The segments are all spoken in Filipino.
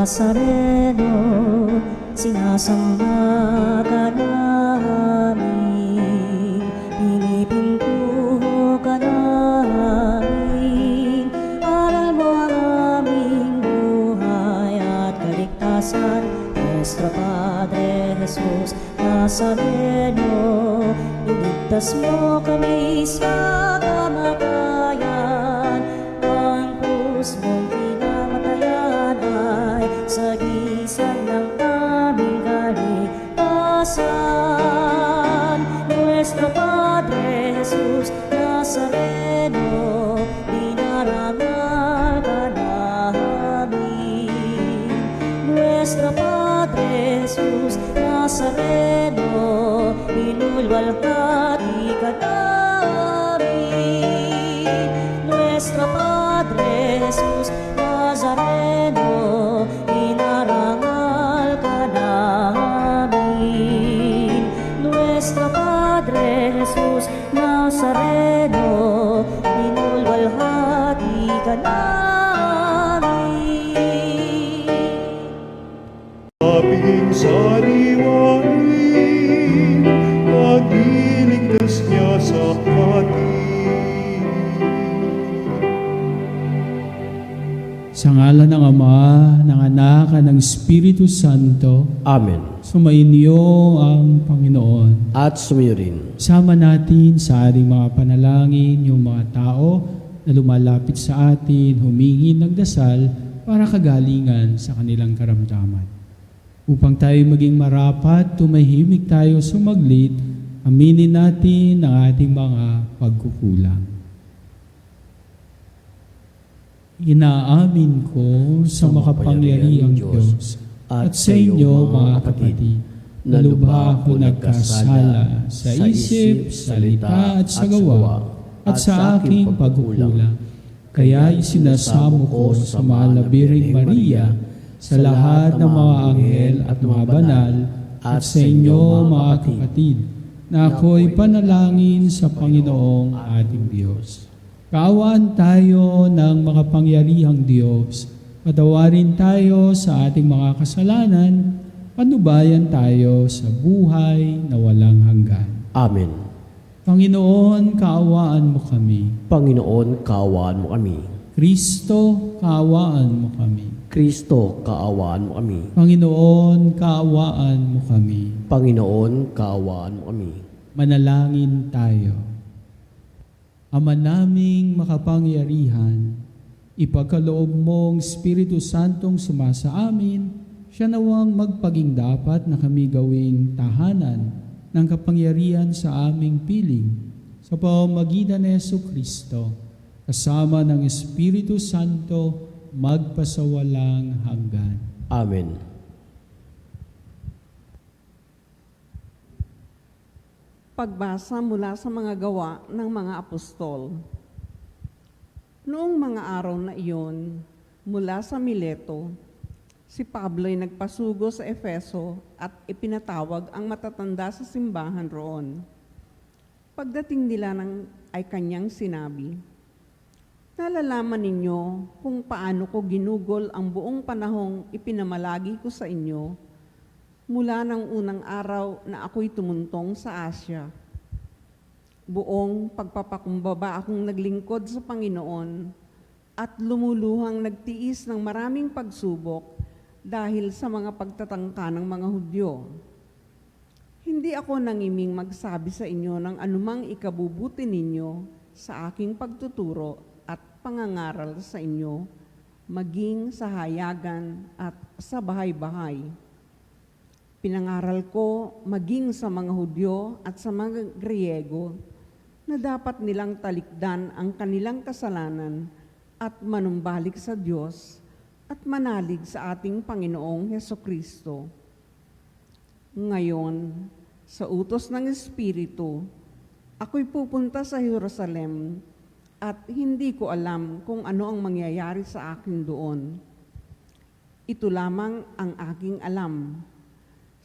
Nazareno, sinasamba ka namin, pinipinto ka namin. Aral mo ang aming buhay at kaligtasan, Nuestro Padre Jesus Nazareno. Iligtas mo kami sa kamatayan, ang krus mong pinamatayan ay sagisag ng aming kaligtasan. Nuestro Padre Jesus Nazareno, dinarangal ka namin. Nuestro Padre Jesus Nazareno, inulwalhati ka namin. Nuestro Padre Jesus Nazareno, inarangal ka namin. Nuestro Padre Jesus Nazareno, inulwalhati ka namin. Aming sariwain, nagliligtas niya sa atin. Sa ngalan ng Ama, ng Anak, at ng Espiritu Santo, Amen. sumainyo ang Panginoon. At sumayo rin. Sama natin sa ating mga panalangin yung mga tao na lumalapit sa atin, humingi ng dasal para kagalingan sa kanilang karamdaman. Upang tayo maging marapat, tumahimik tayo sumaglit, aminin natin ang ating mga pagkukulang. Inaamin ko sa makapangyarihang Diyos at sa inyo, mga kapatid, na lubha ako nagkasala sa isip, salita at sa gawa at sa aking pagkukulang. Kaya isinasamo ko sa mahal na Birheng Maria, sa lahat ng mga anghel at mga banal, at sa inyo, mga kapatid, na ako'y panalangin sa Panginoong ating Diyos. Kaawaan tayo ng makapangyarihang Diyos, patawarin tayo sa ating mga kasalanan, panubayan tayo sa buhay na walang hanggan. Amen. Panginoon, kaawaan mo kami. Panginoon, kaawaan mo kami. Kristo, kaawaan mo kami. Kristo, kaawaan mo kami. Panginoon, kaawaan mo kami. Panginoon, kaawaan mo kami. Manalangin tayo. Ama naming makapangyarihan, ipagkaloob mong Espiritu Santong sumasa amin, siya nawang magpaging dapat na kami gawing tahanan ng kapangyarihan sa aming piling sa pamamagitan ni Jesucristo, kasama ng Espiritu Santo, magpasawalang hanggan. Amen. Pagbasa mula sa mga gawa ng mga apostol. Noong mga araw na iyon, mula sa Mileto, si Pablo'y nagpasugo sa Efeso at ipinatawag ang matatanda sa simbahan roon. Pagdating nila ay kanyang sinabi, "Nalalaman ninyo kung paano ko ginugol ang buong panahong ipinamalagi ko sa inyo mula ng unang araw na ako'y tumuntong sa Asya. Buong pagpapakumbaba akong naglingkod sa Panginoon at lumuluhang nagtiis ng maraming pagsubok dahil sa mga pagtatangka ng mga Hudyo. Hindi ako nangiming magsabi sa inyo ng anumang ikabubuti ninyo sa aking pagtuturo at pangangaral sa inyo, maging sa hayagan at sa bahay-bahay. Pinangaral ko maging sa mga Hudyo at sa mga Griego na dapat nilang talikdan ang kanilang kasalanan at manumbalik sa Diyos at manalig sa ating Panginoong Hesukristo. Ngayon, sa utos ng Espiritu, ako'y pupunta sa Jerusalem at hindi ko alam kung ano ang mangyayari sa akin doon. Ito lamang ang aking alam.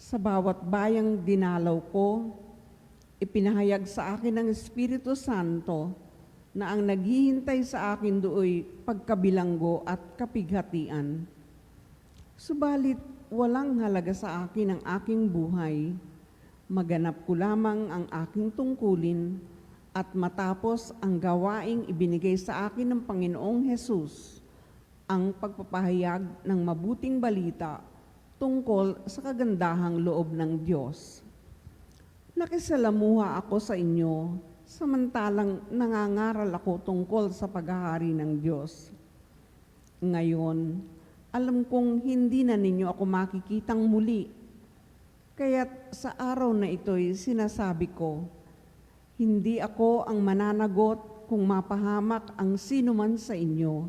Sa bawat bayang dinalaw ko, ipinahayag sa akin ng Espiritu Santo na ang naghihintay sa akin dooy pagkabilanggo at kapighatian. Subalit walang halaga sa akin ang aking buhay. Maganap ko lamang ang aking tungkulin at matapos ang gawaing ibinigay sa akin ng Panginoong Hesus, ang pagpapahayag ng mabuting balita tungkol sa kagandahang loob ng Diyos. Nakisalamuha ako sa inyo, samantalang nangangaral ako tungkol sa paghahari ng Diyos. Ngayon, alam kong hindi na ninyo ako makikitang muli. Kaya't sa araw na ito'y sinasabi ko, hindi ako ang mananagot kung mapahamak ang sino man sa inyo,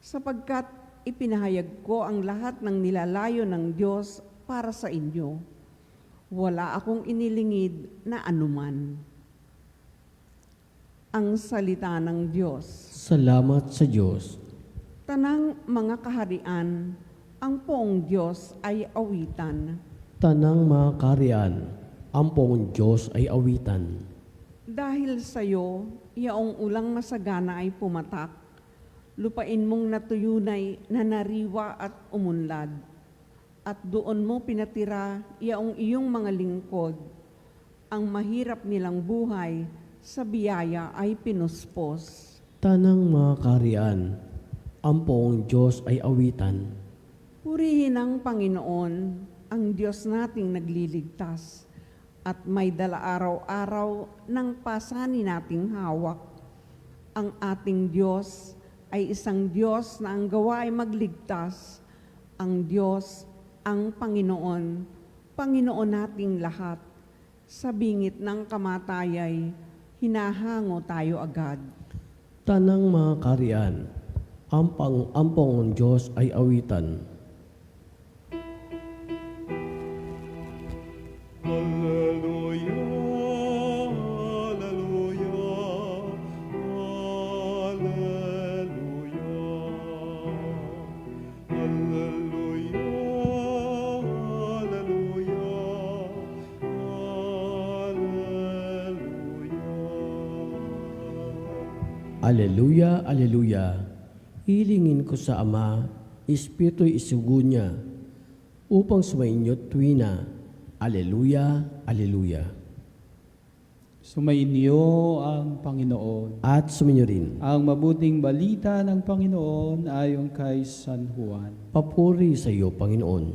sapagkat ipinahayag ko ang lahat ng nilalayo ng Diyos para sa inyo. Wala akong inilingid na anuman. Ang salita ng Diyos. Salamat sa Diyos. Tanang mga kaharian, ang poong Diyos ay awitan. Tanang mga kaharian, ang poong Diyos ay awitan. Dahil sa iyo, yaong ulang masagana ay pumatak, lupain mong natuyunay na nariwa at umunlad, at doon mo pinatira yaong iyong mga lingkod, ang mahirap nilang buhay sa biyaya ay pinuspos. Tanang mga kaharian, ang poong Diyos ay awitan. Purihin ang Panginoon, ang Diyos nating nagliligtas, at may dala araw-araw ng pasanin nating hawak. Ang ating Diyos ay isang Diyos na ang gawa ay magligtas. Ang Diyos, ang Panginoon, Panginoon nating lahat. Sa bingit ng kamatayay, hinahango tayo agad. Tanang mga kaharian, ang poong Diyos ay awitan. Hallelujah, hallelujah, hallelujah. Hallelujah, hallelujah, hallelujah. Aleluya, aleluya. Hilingin ko sa Ama, Espiritu'y isugo niya, upang sumainyo tuwina. Aleluya, aleluya. Sumainyo ang Panginoon. At sumainyo rin. Ang mabuting balita ng Panginoon ayon kay San Juan. Papuri sa iyo, Panginoon.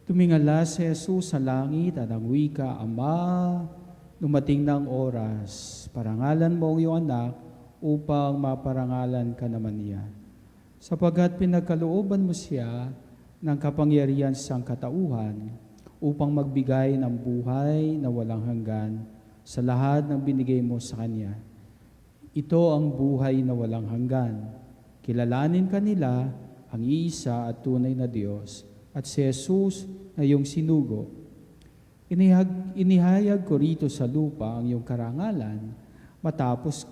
Tumingala si Jesus sa langit at ang wika, Ama, dumating ng oras. Parangalan mo ang iyong anak upang maparangalan ka naman niya. Sapagkat pinagkalooban mo siya ng kapangyarihan sa sangkatauhan upang magbigay ng buhay na walang hanggan sa lahat ng binigay mo sa Kanya. Ito ang buhay na walang hanggan. Kilalanin kanila ang iisa at tunay na Diyos at si Jesus na iyong sinugo. Inihayag ko rito sa lupa ang iyong karangalan matapos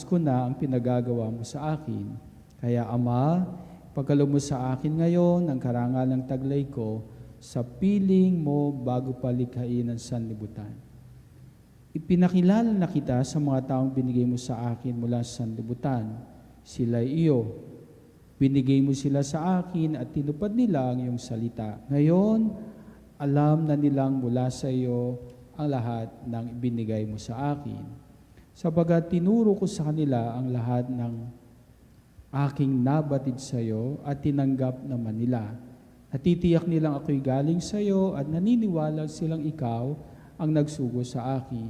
ko na ang pinagagawa mo sa akin. Kaya Ama, pagkalo mo sa akin ngayon ang karangalang taglay ko sa piling mo bago palikhain ang sanlibutan. Ipinakilala na kita sa mga taong binigay mo sa akin mula sa sanlibutan. Sila'y iyo. Binigay mo sila sa akin at tinupad nila ang iyong salita. Ngayon, alam na nilang mula sa iyo ang lahat ng binigay mo sa akin. Sapagat tinuro ko sa kanila ang lahat ng aking nabatid sa iyo at tinanggap naman nila. Natitiyak nilang ako'y galing sa iyo at naniniwala silang ikaw ang nagsugo sa akin.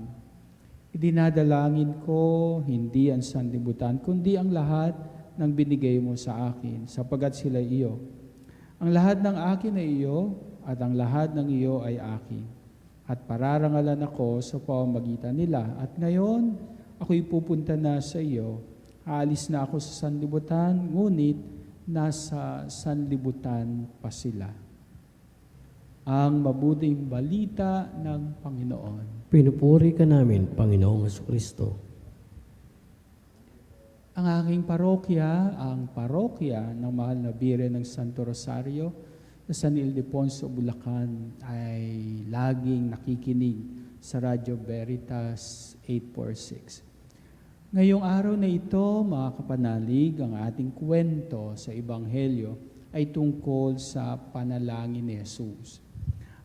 Idinadalangin ko hindi ang sanlibutan, kundi ang lahat ng binigay mo sa akin, sapagat sila iyo. Ang lahat ng akin ay iyo at ang lahat ng iyo ay akin. At pararangalan ako sa pamamagitan nila. At ngayon, ako'y pupunta na sa iyo. Aalis na ako sa sanlibutan, ngunit nasa sanlibutan pa sila. Ang mabuting balita ng Panginoon. Pinupuri ka namin, Panginoong Jesucristo. Ang aking parokya, ang parokya ng mahal na Bire ng Santo Rosario sa San Ildefonso, Bulacan, ay laging nakikinig sa Radyo Veritas 846. Ngayong araw na ito, mga kapanalig, ang ating kwento sa Ebanghelyo ay tungkol sa panalangin ni Jesus.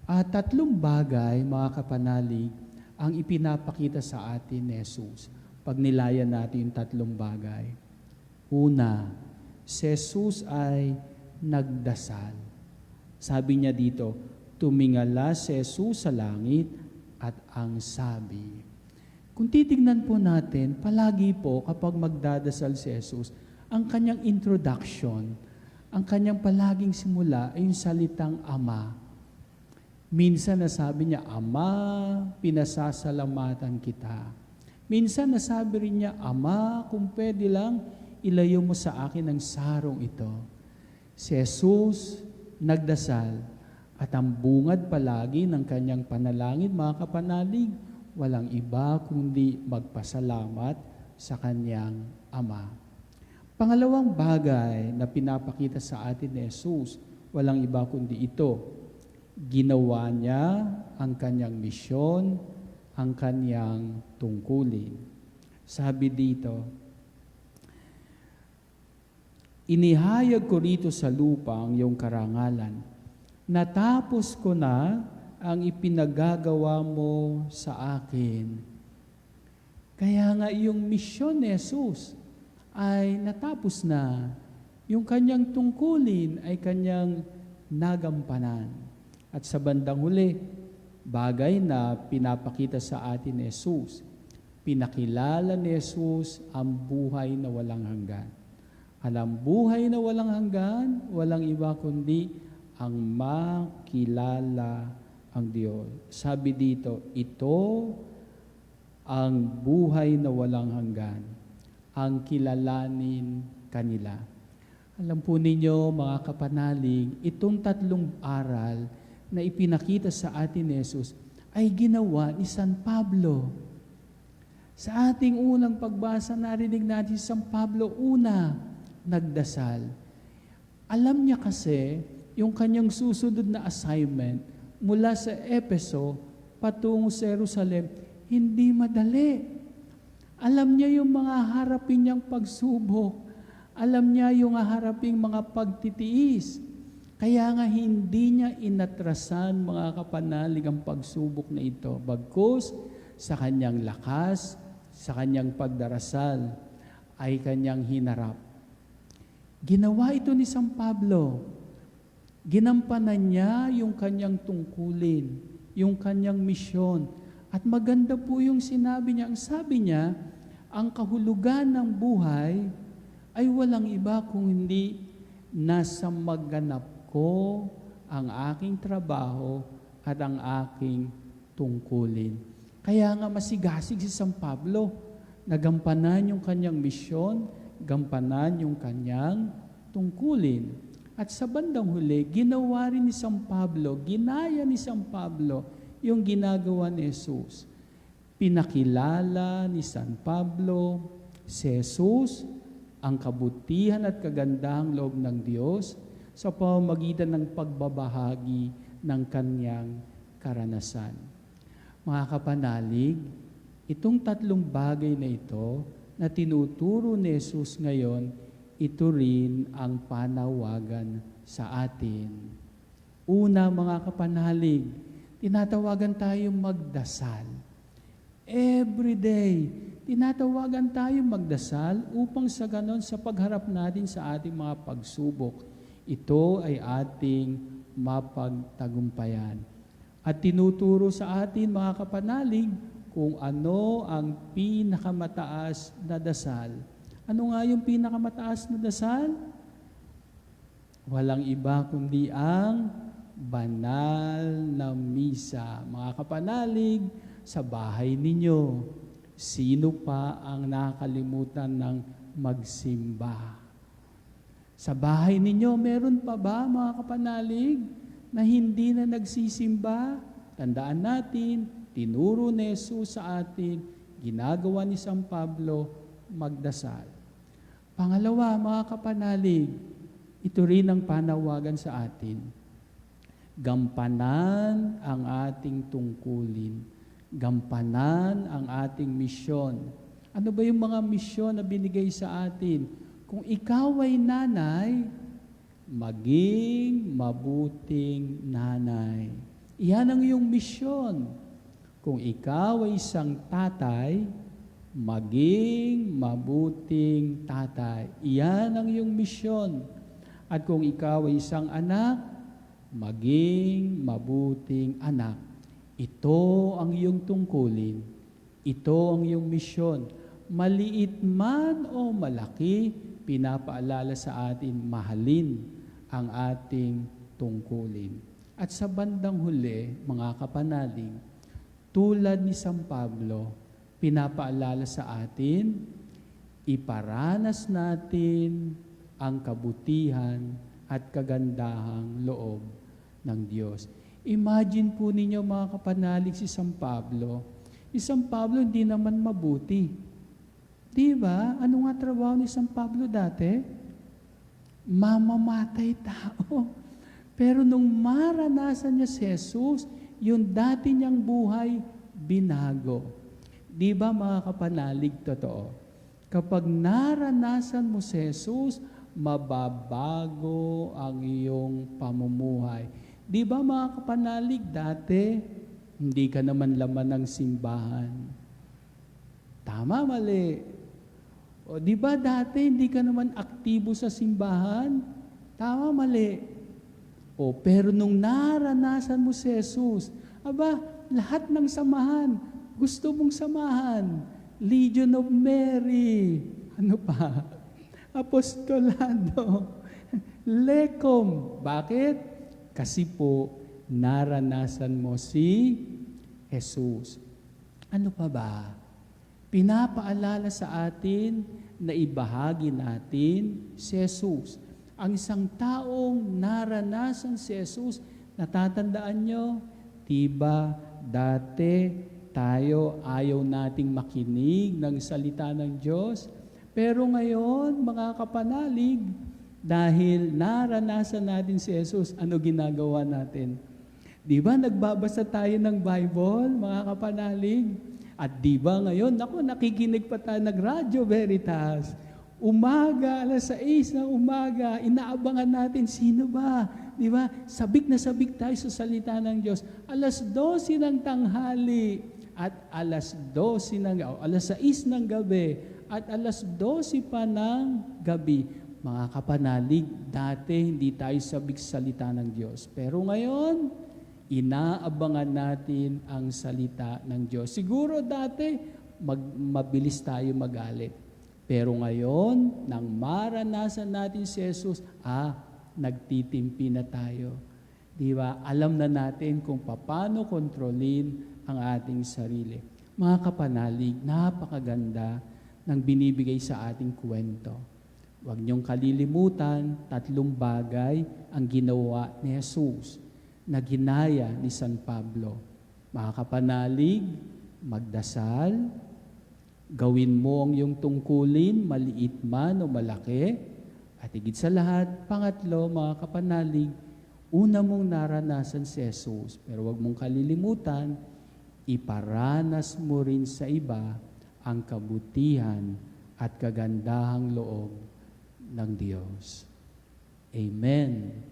At tatlong bagay, mga kapanalig, ang ipinapakita sa atin ni Jesus. Pag nilayan natin yung tatlong bagay. Una, si Jesus ay nagdasal. Sabi niya dito, tumingala si Jesus sa langit at ang sabi. Kung titignan po natin, palagi po kapag magdadasal si Jesus, ang kanyang introduction, ang kanyang palaging simula ay yung salitang Ama. Minsan nasabi niya, Ama, pinasasalamatan kita. Minsan nasabi rin niya, Ama, kung pwede lang, ilayo mo sa akin ang sarong ito. Si Jesus nagdasal at ang bungad palagi ng kanyang panalangin, mga kapanalig, walang iba kundi magpasalamat sa kanyang Ama. Pangalawang bagay na pinapakita sa atin ni Jesus, walang iba kundi ito. Ginawa niya ang kanyang misyon, ang kanyang tungkulin. Sabi dito, inihayag ko rito sa lupa ang iyong karangalan. Natapos ko na ang ipinagagawa mo sa akin. Kaya nga yung misyon ni Jesus ay natapos na. Yung kanyang tungkulin ay kanyang nagampanan. At sa bandang huli, bagay na pinapakita sa atin ni Jesus, pinakilala ni Jesus ang buhay na walang hanggan. Alam, buhay na walang hanggan, walang iba kundi ang makilala ang Diyos. Sabi dito, ito ang buhay na walang hanggan, ang kilalanin kanila. Alam po ninyo, mga kapanalig, itong tatlong aral na ipinakita sa atin ni Jesus ay ginawa ni San Pablo. Sa ating unang pagbasa, narinig natin si San Pablo, una, nagdasal. Alam niya kasi, yung kanyang susunod na assignment, mula sa Efeso patungo sa Jerusalem, hindi madali. Alam niya yung mga harapin niyang pagsubok. Alam niya yung haraping mga pagtitiis. Kaya nga hindi niya inatrasan, mga kapanalig, ang pagsubok na ito. Bagkus sa kanyang lakas, sa kanyang pagdarasal, ay kanyang hinarap. Ginawa ito ni San Pablo. Ginampanan niya yung kanyang tungkulin, yung kanyang misyon. At maganda po yung sinabi niya. Ang sabi niya, ang kahulugan ng buhay ay walang iba kung hindi nasa magganap ko ang aking trabaho at ang aking tungkulin. Kaya nga masigasig si San Pablo, nagampanan yung kanyang misyon, gampanan yung kanyang tungkulin. At sa bandang huli, ginawa rin ni San Pablo, ginaya ni San Pablo yung ginagawa ni Jesus. Pinakilala ni San Pablo si Jesus, ang kabutihan at kagandahang loob ng Diyos sa pamamagitan ng pagbabahagi ng kanyang karanasan. Mga kapanalig, itong tatlong bagay na ito na tinuturo ni Jesus ngayon, ito rin ang panawagan sa atin. Una, mga kapanalig, tinatawagan tayong magdasal. Every day, tinatawagan tayong magdasal upang sa ganon sa pagharap natin sa ating mga pagsubok, ito ay ating mapagtagumpayan. At tinuturo sa atin, mga kapanalig, kung ano ang pinakamataas na dasal. Ano nga yung pinakamataas na dasal? Walang iba kundi ang banal na misa. Mga kapanalig, sa bahay ninyo, sino pa ang nakalimutan ng magsimba? Sa bahay ninyo, meron pa ba, mga kapanalig, na hindi na nagsisimba? Tandaan natin, tinuro ni Jesus sa atin, ginagawa ni San Pablo, magdasal. Pangalawa, mga kapanalig, ito rin ang panawagan sa atin. Gampanan ang ating tungkulin. Gampanan ang ating misyon. Ano ba yung mga misyon na binigay sa atin? Kung ikaw ay nanay, maging mabuting nanay. Iyan ang iyong misyon. Kung ikaw ay isang tatay, maging mabuting tatay. Iyan ang iyong misyon. At kung ikaw ay isang anak, maging mabuting anak. Ito ang iyong tungkulin. Ito ang iyong misyon. Maliit man o malaki, pinapaalala sa atin, mahalin ang ating tungkulin. At sa bandang huli, mga kapanalig, tulad ni San Pablo, pinapaalala sa atin, iparanas natin ang kabutihan at kagandahang loob ng Diyos. Imagine po ninyo mga kapanalig si San Pablo. Si San Pablo hindi naman mabuti. Di ba? Ano nga trabaho ni San Pablo dati? Mamamatay tao. Pero nung maranasan niya si Jesus, yung dati niyang buhay, binago. Di ba mga kapanalig, totoo? Kapag naranasan mo si Jesus, mababago ang iyong pamumuhay. Di ba mga kapanalig, dati, hindi ka naman laman ng simbahan. Tama, mali. O di ba dati, hindi ka naman aktibo sa simbahan? Tama, mali. O pero nung naranasan mo si Jesus, aba, lahat ng samahan, gusto mong samahan. Legion of Mary, ano pa? Apostolado, Lecom. Bakit? Kasi po, naranasan mo si Jesus. Ano pa ba? Pinapaalala sa atin na ibahagi natin si Jesus. Ang isang taong naranasan si Jesus, natatandaan nyo, diba dati tayo ayaw nating makinig ng salita ng Diyos, pero ngayon, mga kapanalig, dahil naranasan natin si Jesus, ano ginagawa natin? Di ba nagbabasa tayo ng Bible, mga kapanalig? At di ba ngayon, nakikinig pa tayo ng Radyo Veritas. Umaga, 6:00 ng umaga, inaabangan natin, sino ba? Di ba? Sabik na sabik tayo sa salita ng Diyos. 12:00 ng tanghali at 6:00 ng gabi at 12:00 pa ng gabi. Mga kapanalig, dati hindi tayo sabik sa salita ng Diyos. Pero ngayon, inaabangan natin ang salita ng Diyos. Siguro dati, mabilis tayo magalit. Pero ngayon, nang maranasan natin si Jesus, nagtitimpi na tayo. Di ba? Alam na natin kung paano kontrolin ang ating sarili. Mga kapanalig, napakaganda ng binibigay sa ating kwento. Huwag niyong kalilimutan, 3 bagay ang ginawa ni Jesus na ginaya ni San Pablo. Mga kapanalig, magdasal, gawin mo ang iyong tungkulin, maliit man o malaki, at higit sa lahat, pangatlo, mga kapanalig, una mong naranasan si Jesus, pero huwag mong kalilimutan, iparanas mo rin sa iba ang kabutihan at kagandahang loob ng Diyos. Amen.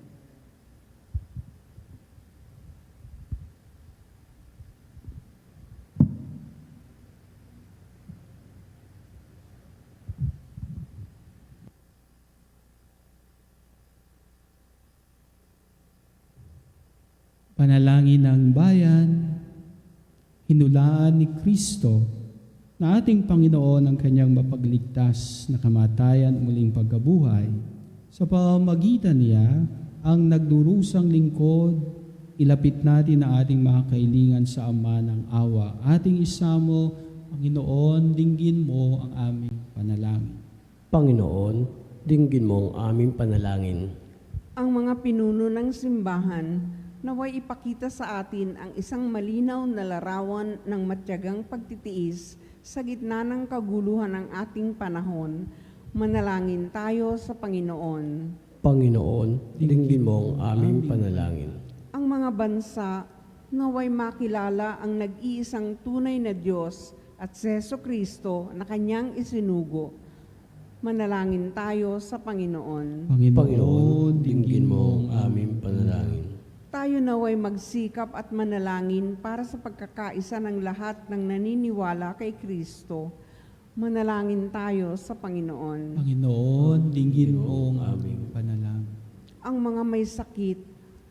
Panalangin ng bayan, hinulaan ni Kristo na ating Panginoon ang kanyang mapagligtas na kamatayan muling pagkabuhay. Sa pamamagitan niya, ang nagdurusang lingkod, ilapit natin ang ating mga kailangan sa Ama ng awa. Ating isamo, Panginoon, dinggin mo ang aming panalangin. Panginoon, dinggin mo ang aming panalangin. Ang mga pinuno ng simbahan, naway ipakita sa atin ang isang malinaw na larawan ng matyagang pagtitiis sa gitna ng kaguluhan ng ating panahon. Manalangin tayo sa Panginoon. Panginoon, dinggin mo ang aming panalangin. Ang mga bansa, naway makilala ang nag-iisang tunay na Diyos at si Jesucristo na kanyang isinugo. Manalangin tayo sa Panginoon. Panginoon, dinggin mo ang aming panalangin. Tayo naway magsikap at manalangin para sa pagkakaisa ng lahat ng naniniwala kay Kristo. Manalangin tayo sa Panginoon. Panginoon, dinggin mo ang aming panalangin. Ang mga may sakit,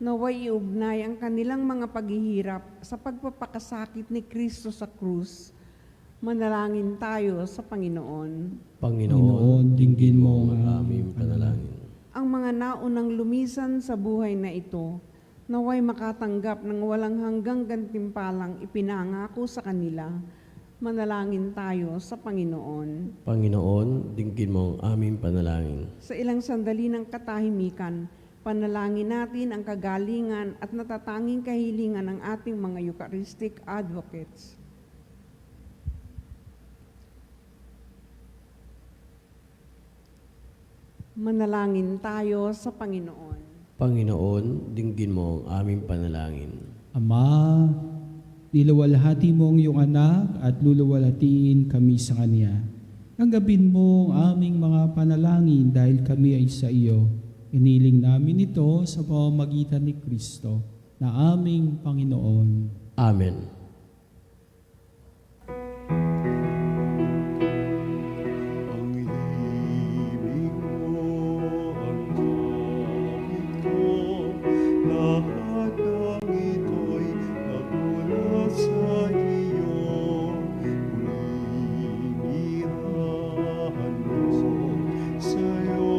naway iugnay ang kanilang mga paghihirap sa pagpapakasakit ni Kristo sa krus. Manalangin tayo sa Panginoon. Panginoon, dinggin mo ang aming panalangin. Ang mga naunang lumisan sa buhay na ito, naway makatanggap ng walang hanggang gantimpalang ipinangako sa kanila. Manalangin tayo sa Panginoon. Panginoon, dinggin mo ang aming panalangin. Sa ilang sandali ng katahimikan, panalangin natin ang kagalingan at natatanging kahilingan ng ating mga Eucharistic advocates. Manalangin tayo sa Panginoon. Panginoon, dinggin mo ang aming panalangin. Ama, niluwalhati mo ang iyong anak at luluwalhatiin kami sa Kanya. Tanggapin mo ang aming mga panalangin dahil kami ay sa iyo. Iniling namin ito sa pamamagitan ni Kristo na aming Panginoon. Amen. Ang ibig mo, ang kapit ko, lahat ng ito'y nagmula sa iyo. Inirahan mo sa'yo,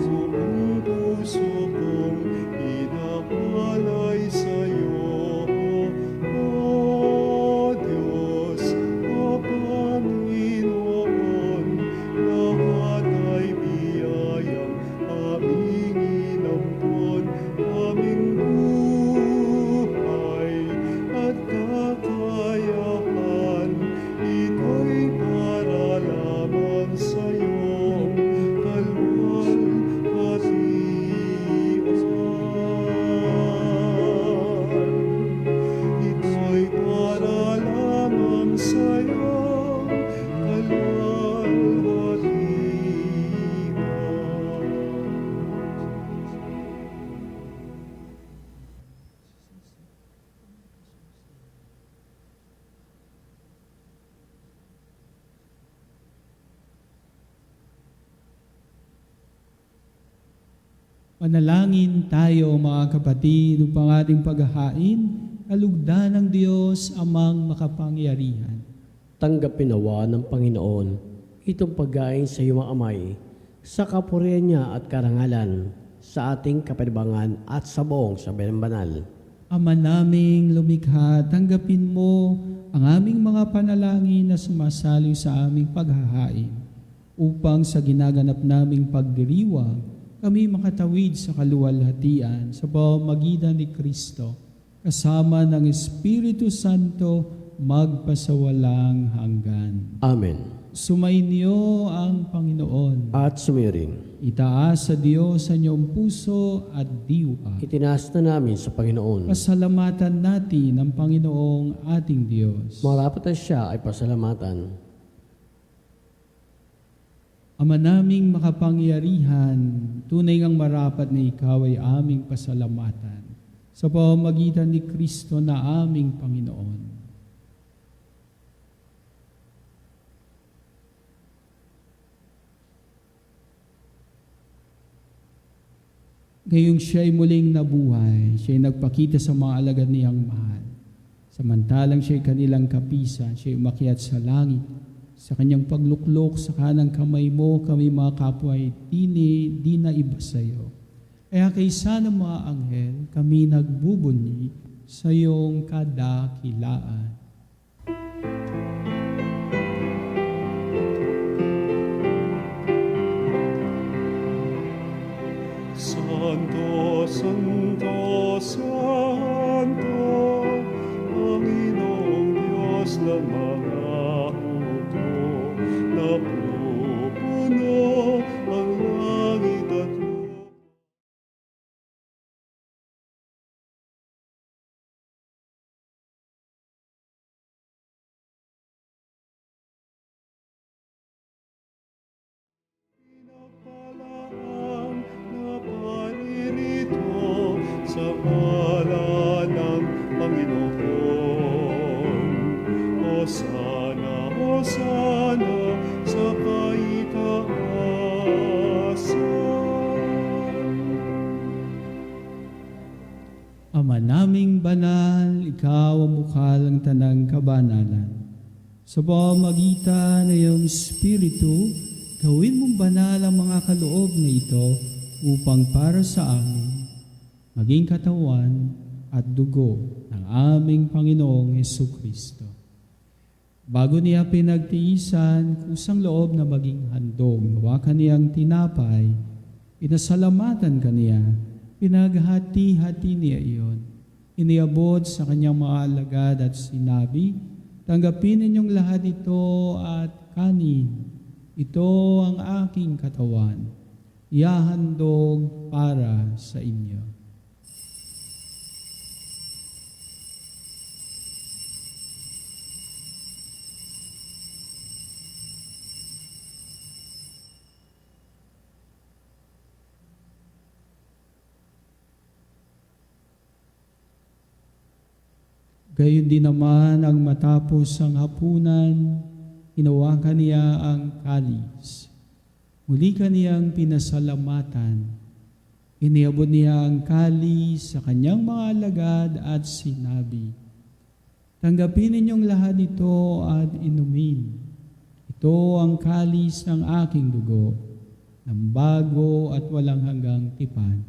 buong puso kong inapalay sa'yo. O Diyos, o Panginoon, lahat ay biyayang aming inampon, aming buhay at kakayahan. Ito'y para lamang sa iyong kalwalhatian. Ito'y para lamang sa iyong kalwalhatian. Manalangin tayo mga kapatid upang ating paghahain, kalugdan ng Diyos amang makapangyarihan. Tanggapin nawa ng Panginoon itong pagkain sa iyong amay, sa kapurihan niya at karangalan, sa ating kapalibangan at sa buong sabihin banal. Ama naming lumikha, tanggapin mo ang aming mga panalangin na sumasaliw sa aming paghahain, upang sa ginaganap naming pagdiriwang, kami makatawid sa kaluwalhatian sa pamamagitan ni Kristo, kasama ng Espiritu Santo, magpasawalang hanggan. Amen. Sumainyo ang Panginoon. At sumirin, Itaas sa Diyos sa inyong puso at diwa. itinaas na namin sa Panginoon. Pasalamatan natin ang Panginoong ating Diyos. Marapat na siya ay pasalamatan. Ama naming makapangyarihan, tunay ngang marapat na ikaw ay aming pasalamatan sa pamamagitan ni Kristo na aming Panginoon. Ngayong siya'y muling nabuhay, siya'y nagpakita sa mga alagad niyang mahal. Samantalang siya'y kanilang kapisan, siya'y umakyat sa langit. Sa kanyang pagluklok sa kanang kamay mo, kami mga kapwa ay di na iba sa iyo. Kaya kaysa ng mga anghel, kami nagbubunyi sa iyong kadakilaan. Santo, Santo, Santo, Panginoong Diyos ng mga hukbo, napupuno ang langit at Ama naming banal, ikaw ang bukal ng tanang kabanalan. Sa pamamagitan ng iyong Espiritu, gawin mong banal ang mga kaloob na ito upang para sa amin, maging katawan at dugo ng aming Panginoong Hesukristo. Bago niya pinagtiisan, kusang loob na maging handog, nawa kaniyang tinapay, pinasalamatan kaniya, pinaghati-hati niya iyon. Iniabot sa kanyang mga alagad at sinabi, tanggapin ninyong lahat ito at kanin. Ito ang aking katawan, ihahandog para sa inyo. Gayon din naman ang matapos ang hapunan, hinawakan niya ang kalis. Muli kaniyang pinasalamatan. Iniabot niya ang kalis sa kanyang mga alagad at sinabi, tanggapin ninyong lahat ito at inumin. Ito ang kalis ng aking dugo, ng bago at walang hanggang tipan.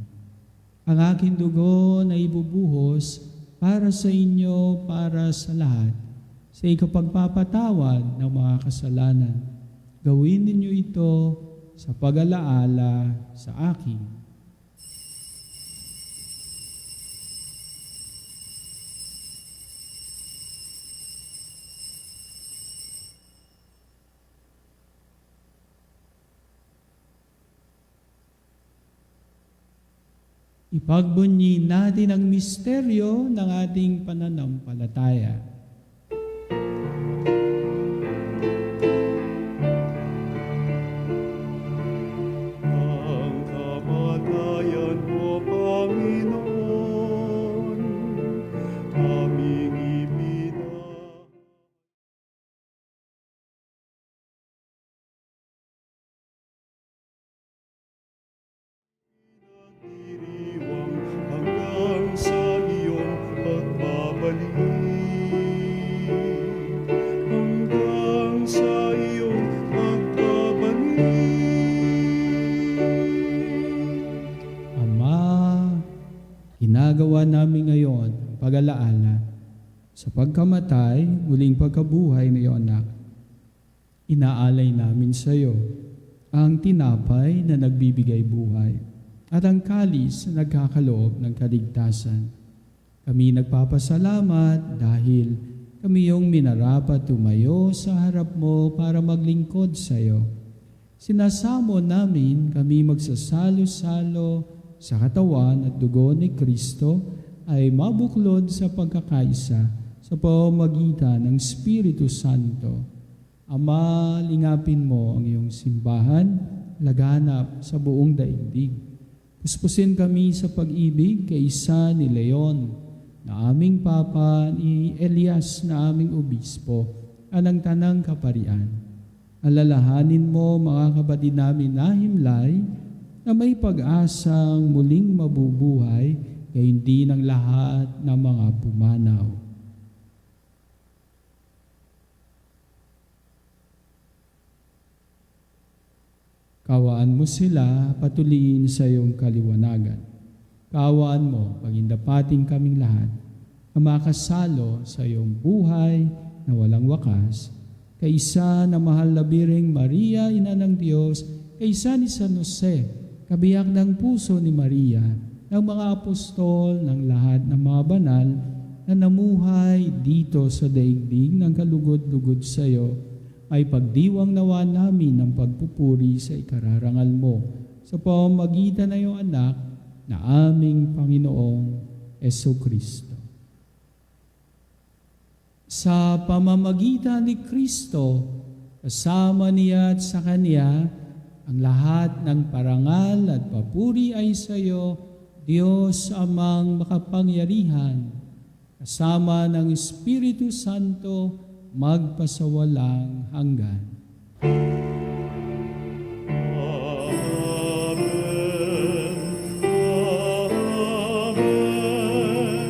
Ang aking dugo na ibubuhos para sa inyo, para sa lahat, sa ikapagpapatawad ng mga kasalanan. Gawin ninyo ito sa pag-alaala sa akin. Ipagbunyi natin ang misteryo ng ating pananampalataya. Ang kamatayan mo, Panginoon, aming ipinagdiriwang hanggang sa iyong pagbabalik. Hanggang sa iyong pagbabalik. Ama, ginagawa namin ngayon ang pag-alaala sa pagkamatay, muling pagkabuhay ng iyong anak. Inaalay namin sa iyo ang tinapay na nagbibigay buhay at ang kalis na nagkakaloob ng kaligtasan. Kami nagpapasalamat dahil kami yung minarapat tumayo sa harap mo para maglingkod sa iyo. Sinasamo namin kami magsasalo-salo sa katawan at dugo ni Kristo ay mabuklod sa pagkakaisa sa pamamagitan ng Espiritu Santo. Ama, lingapin mo ang iyong simbahan, laganap sa buong daigdig. Puspusin kami sa pag-ibig kay isa ni Leon, na aming Papa, ni Elias na aming Obispo, anang tanang kaparian. Alalahanin mo mga kapatid namin na himlay, na may pag-asang muling mabubuhay, gayon din ang lahat ng mga pumanaw. Kawaan mo sila patuloyin sa iyong kaliwanagan. Kawaan mo pagindapating kaming lahat na makasalo sa iyong buhay na walang wakas, kaysa na mahal na Birheng Maria, Ina ng Diyos, kaysa ni San Jose, kabiyak ng puso ni Maria, ng mga apostol, ng lahat ng mga banal na namuhay dito sa daigdig ng kalugod-lugod sa iyo, ay pagdiwang nawa namin ng pagpupuri sa ikararangal mo sa pamamagitan ng iyong anak na aming Panginoong Hesukristo. Sa pamamagitan ni Kristo, kasama niya at sa Kanya, ang lahat ng parangal at papuri ay sa iyo, Diyos amang makapangyarihan, kasama ng Espiritu Santo, magpasawalang hanggan. Amen. Amen.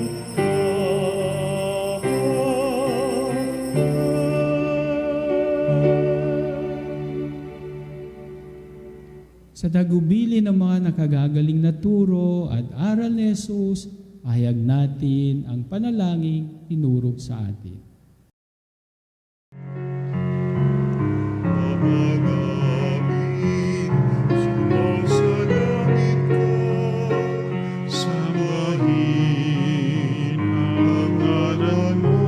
tagubili ng mga nakagagaling na turo at aral ni Jesus, pahayag natin ang panalangin tinurog sa atin. Ama namin, sumasalangit ka, sambahin ang ngalan mo,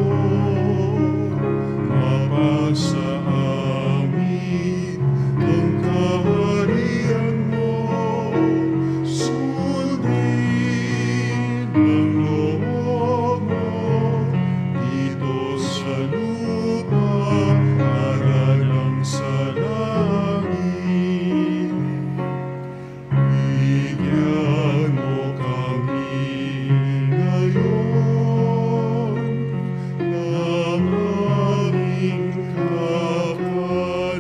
mapasa amin ang kaharian mo, sundin ang loob mo, dito sa lupa, para lang sa langit. Bigyan mo kami ngayon ng aming kakanin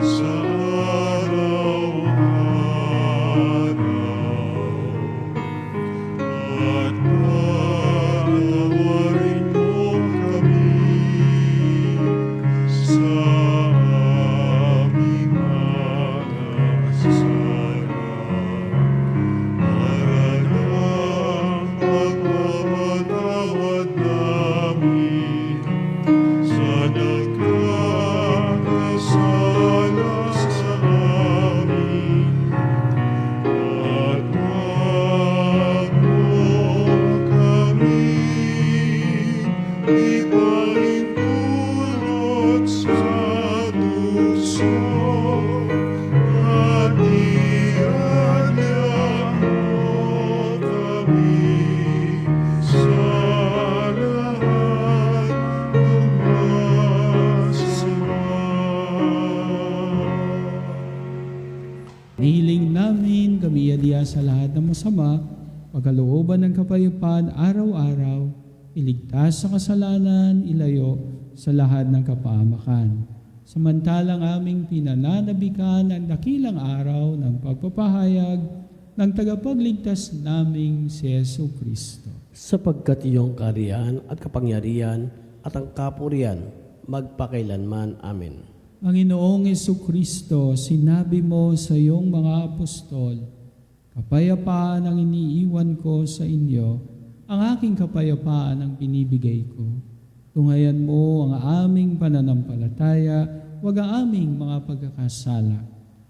sa araw-araw. At patawarin mo kami sa aming mga kasala, para ng pagpapatawad namin sa nagkakasala sa amin. At wag mo kami ipahintulot sa tukso, at iadya mo kami sa lahat ng masama. Nihiling namin kami adiya sa lahat ng masama, pagkalooban ng kapayapaan araw-araw, iligtas sa kasalanan, ilayo sa lahat ng kapahamakan. Samantalang aming pinananabikan ang dakilang araw ng pagpapahayag ng tagapagligtas naming si Yesu Kristo. Sapagkat iyong kaharian at kapangyarihan at ang kapurihan magpakailanman. Amen. Panginoong Jesucristo, sinabi mo sa iyong mga apostol, kapayapaan ang iniiwan ko sa inyo, ang aking kapayapaan ang binibigay ko. Tungayan mo ang aming pananampalataya, wag ang aming mga pagkakasala.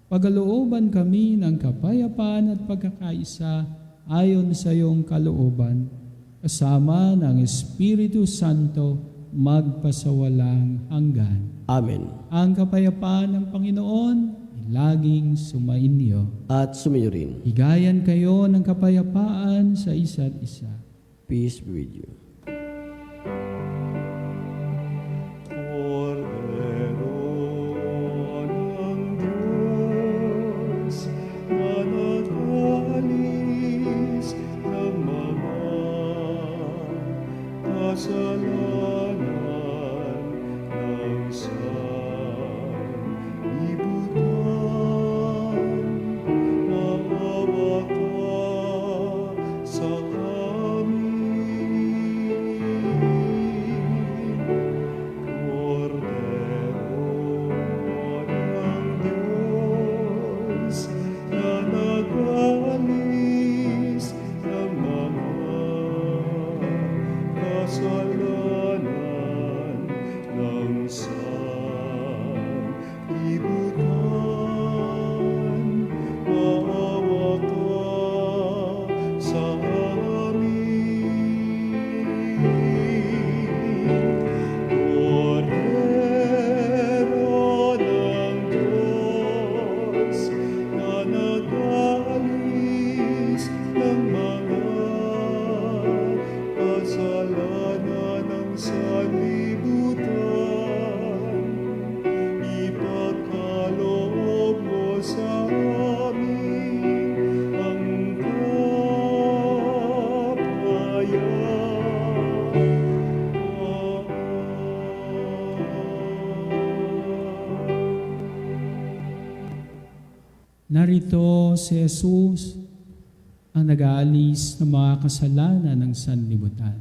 Pagalooban kami ng kapayapaan at pagkakaisa ayon sa iyong kalooban, kasama ng Espiritu Santo, magpasawalang hanggan. Amen. Ang kapayapaan ng Panginoon ay laging sumainyo. At sumayo rin. Higayan kayo ng kapayapaan sa isa't isa. Peace be with you. Cordero ng Diyos, na nag-alis ng mga kasalanan ng sanlibutan, maawa ka sa Narito si Jesus ang nag-aalis ng mga kasalanan ng sanlibutan.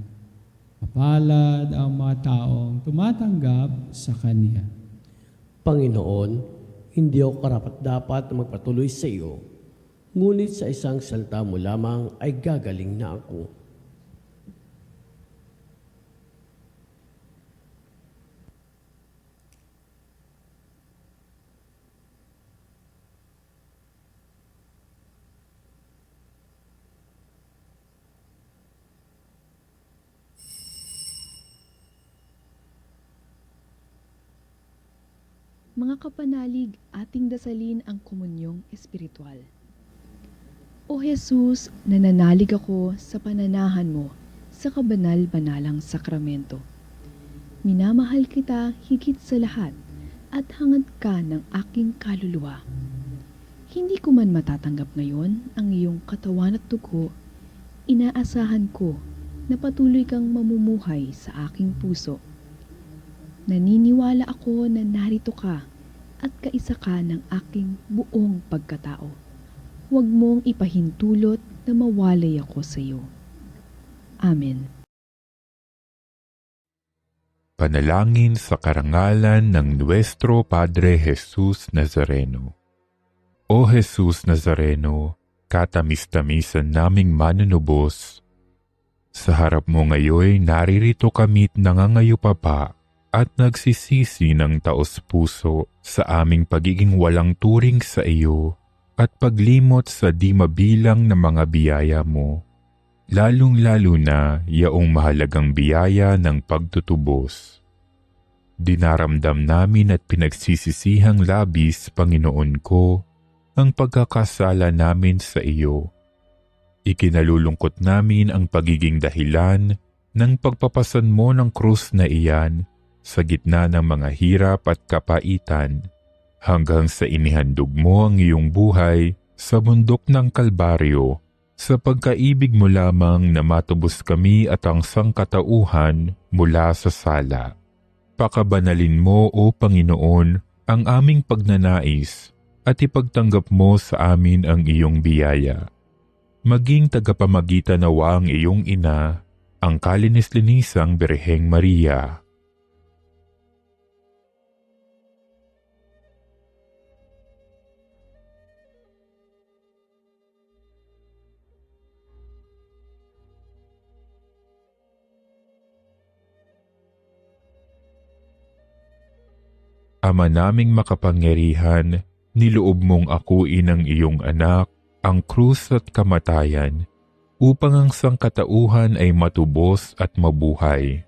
Mapalad ang mga taong tumatanggap sa Kanya. Panginoon, Hindi ako karapat-dapat na magpatuloy sa iyo, ngunit sa isang salita mo lamang ay gagaling na ako. Mga kapanalig, ating dasalin ang komunyong espiritual. O Jesus, nananalig ako sa pananahan mo sa kabanal-banalang sakramento. Minamahal kita higit sa lahat at hangad ka ng aking kaluluwa. Hindi ko man matatanggap ngayon ang iyong katawan at dugo, inaasahan ko na patuloy kang mamumuhay sa aking puso. Naniniwala ako na narito ka at kaisa ka ng aking buong pagkatao. Huwag mong ipahintulot na mawalay ako sa iyo. Amen. Panalangin sa karangalan ng Nuestro Padre Jesus Nazareno. O Jesus Nazareno, katamis-tamisan naming manunubos, sa harap mo ngayon naririto kami't nangangayupapa at nagsisisi ng taos-puso sa aming pagiging walang turing sa iyo at paglimot sa di mabilang na mga biyaya mo, lalong-lalo na yaong mahalagang biyaya ng pagtutubos. Dinaramdam namin at pinagsisisihang labis, Panginoon ko, ang pagkakasala namin sa iyo. Ikinalulungkot namin ang pagiging dahilan ng pagpapasan mo ng krus na iyan sa gitna ng mga hirap at kapaitan, hanggang sa inihandog mo ang iyong buhay sa bundok ng Kalbaryo, sa pagkaibig mo lamang na matubos kami at ang sangkatauhan mula sa sala. Pakabanalin mo, O Panginoon, ang aming pagnanais at ipagtanggap mo sa amin ang iyong biyaya. Maging tagapamagitan nawa ang iyong ina, ang kalinis-linisang Birheng Maria. Ama naming makapangyarihan, niloob mong akuin ang iyong anak, ang krus at kamatayan, upang ang sangkatauhan ay matubos at mabuhay.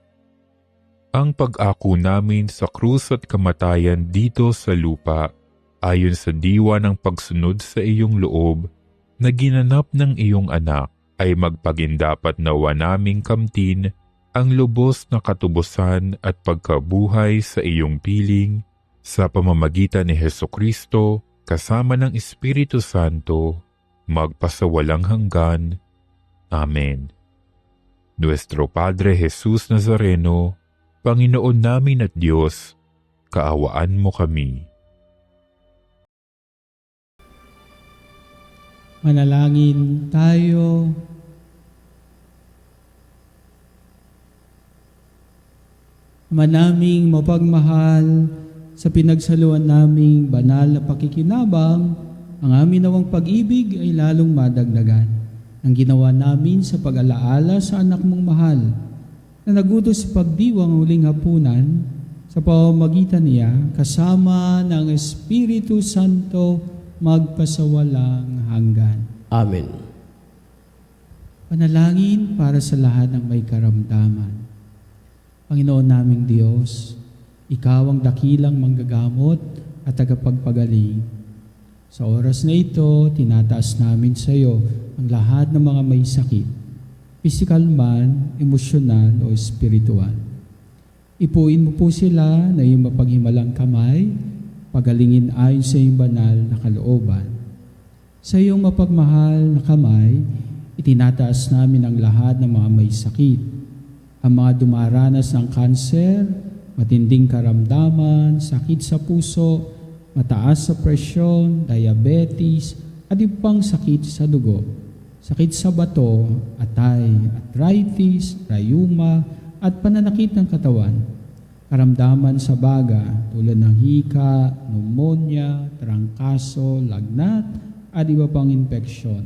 Ang pag-ako namin sa krus at kamatayan dito sa lupa, ayon sa diwa ng pagsunod sa iyong loob, na ginanap ng iyong anak, ay magpagindapat nawa naming kamtin ang lubos na katubusan at pagkabuhay sa iyong piling, sa pamamagitan ni Hesukristo, kasama ng Espiritu Santo, magpasawalang hanggan. Amen. Nuestro Padre Jesus Nazareno, Panginoon namin at Diyos, kaawaan mo kami. Manalangin tayo. Ama naming mapagmahal, sa pinagsaluan naming banal na pakikinabang, ang amin nawang pag-ibig ay lalong madagdagan. Ang ginawa namin sa pag-alaala sa anak mong mahal, na nagutos sa pagdiwang huling hapunan, sa pamamagitan niya, kasama ng Espiritu Santo, magpasawalang hanggan. Amen. Panalangin para sa lahat ng may karamdaman. Panginoon naming Diyos, Ikaw ang dakilang manggagamot at tagapagpagaling. Sa oras na ito, tinataas namin sa iyo ang lahat ng mga may sakit, pisikal man, emosyonal o espiritual. Ipuin mo po sila na iyong mapaghimalang kamay, pagalingin ayon sa iyong banal na kalooban. Sa iyong mapagmahal na kamay, itinataas namin ang lahat ng mga may sakit, ang mga dumaranas ng kanser, matinding karamdaman, sakit sa puso, mataas sa presyon, diabetes, at ibang sakit sa dugo, sakit sa bato, atay, arthritis, rayuma, at pananakit ng katawan. karamdaman sa baga tulad ng hika, pneumonia, trangkaso, lagnat, at iba pang infeksyon.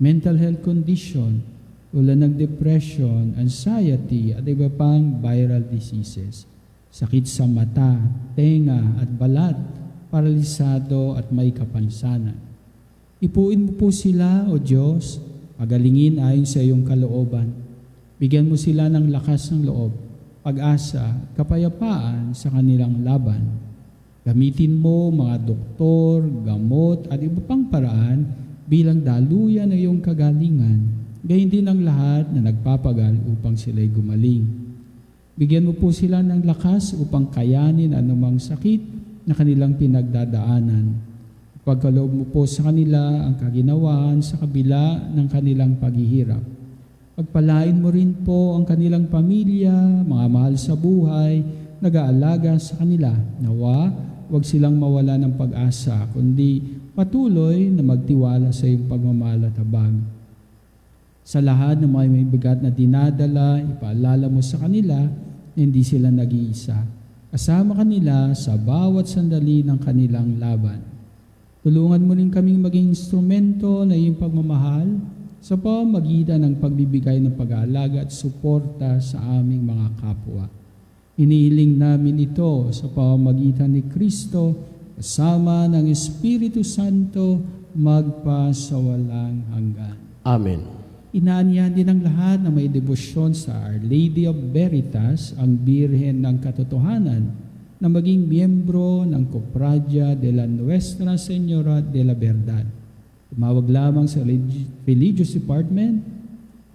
Mental health condition tulad ng depression, anxiety, at iba pang viral diseases. Sakit sa mata, tenga, at balat, paralisado at may kapansanan. Ipuin mo po sila, O Diyos, pagalingin ayon sa iyong kalooban. Bigyan mo sila ng lakas ng loob, pag-asa, kapayapaan sa kanilang laban. Gamitin mo mga doktor, gamot at iba pang paraan bilang daluyan ng iyong kagalingan, gayon din ang lahat na nagpapagal upang sila'y gumaling. Bigyan mo po sila ng lakas upang kayanin anumang sakit na kanilang pinagdadaanan. Pagkaloob mo po sa kanila ang kaginawahan sa kabila ng kanilang paghihirap. Pagpalain mo rin po ang kanilang pamilya, mga mahal sa buhay, nag-aalaga sa kanila. Nawa, huwag silang mawala ng pag-asa, kundi patuloy na magtiwala sa iyong pagmamahal at habag. Sa lahat ng mga may bigat na dinadala, ipaalala mo sa kanila na hindi sila nag-iisa. Kasama kanila sa bawat sandali ng kanilang laban. Tulungan mo rin kaming maging instrumento na iyong pagmamahal sa pamamagitan ng pagbibigay ng pag-aalaga at suporta sa aming mga kapwa. Inihiling namin ito sa pamamagitan ni Kristo kasama ng Espiritu Santo magpasawalang hanggan. Amen. Inaanyahan din ng lahat na may debosyon sa Our Lady of Veritas, ang Birhen ng Katotohanan, na maging miyembro ng Cofradia de la Nuestra Señora de la Verdad. Tumawag lamang sa Religious Department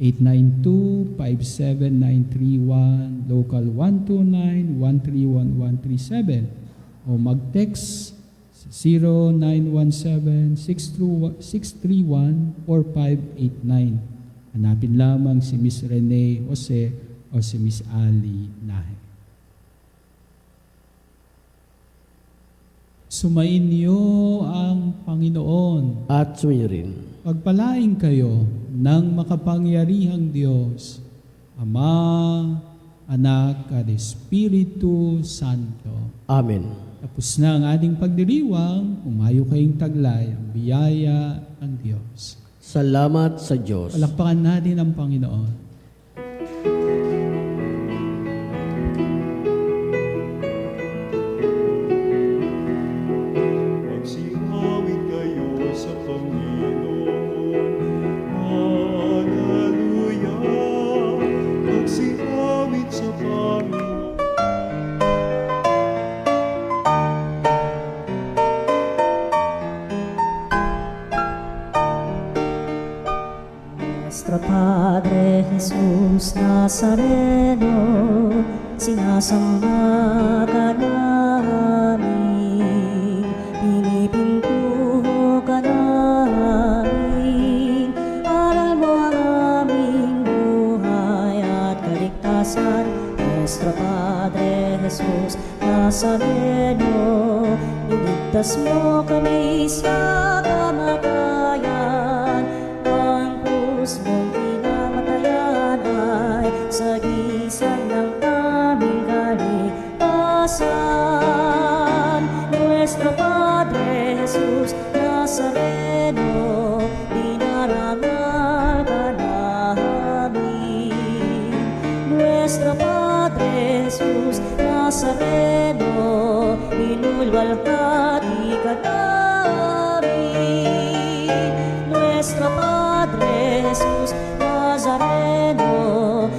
892-57931, Local 129-131-137 o mag-text 0917-631-4589. Hanapin lamang si Miss Rene Jose o si Miss Ali Nahe. Sumain niyo ang Panginoon At sumayo rin. pagpalain kayo ng makapangyarihang Diyos, Ama, Anak, at Espiritu Santo. Amen. Tapos na ang ating pagdiriwang, umayo kayong taglay ang biyaya ng Diyos. Salamat sa Diyos. Palakpakan natin ang Panginoon. Magsingawin kayo sa Panginoon. Hallelujah! Magsingawin sa Panginoon. Nuestro Padre Jesús Nazareno, sinasamba ka namin, pinipintuho ka namin, aral mo ang aming buhay at kaligtasan. Nuestro Padre Jesús Nazareno, iligtas mo kami sa kamatayan, ang krus mong pinamatayan ay sagisag ng aming kaligtasan. Nuestro Padre Jesus Nazareno, dinarangal ka namin. Nuestro Padre Jesus Nazareno, inulwalhati ka namin. Nuestro Padre Jesus Nazareno,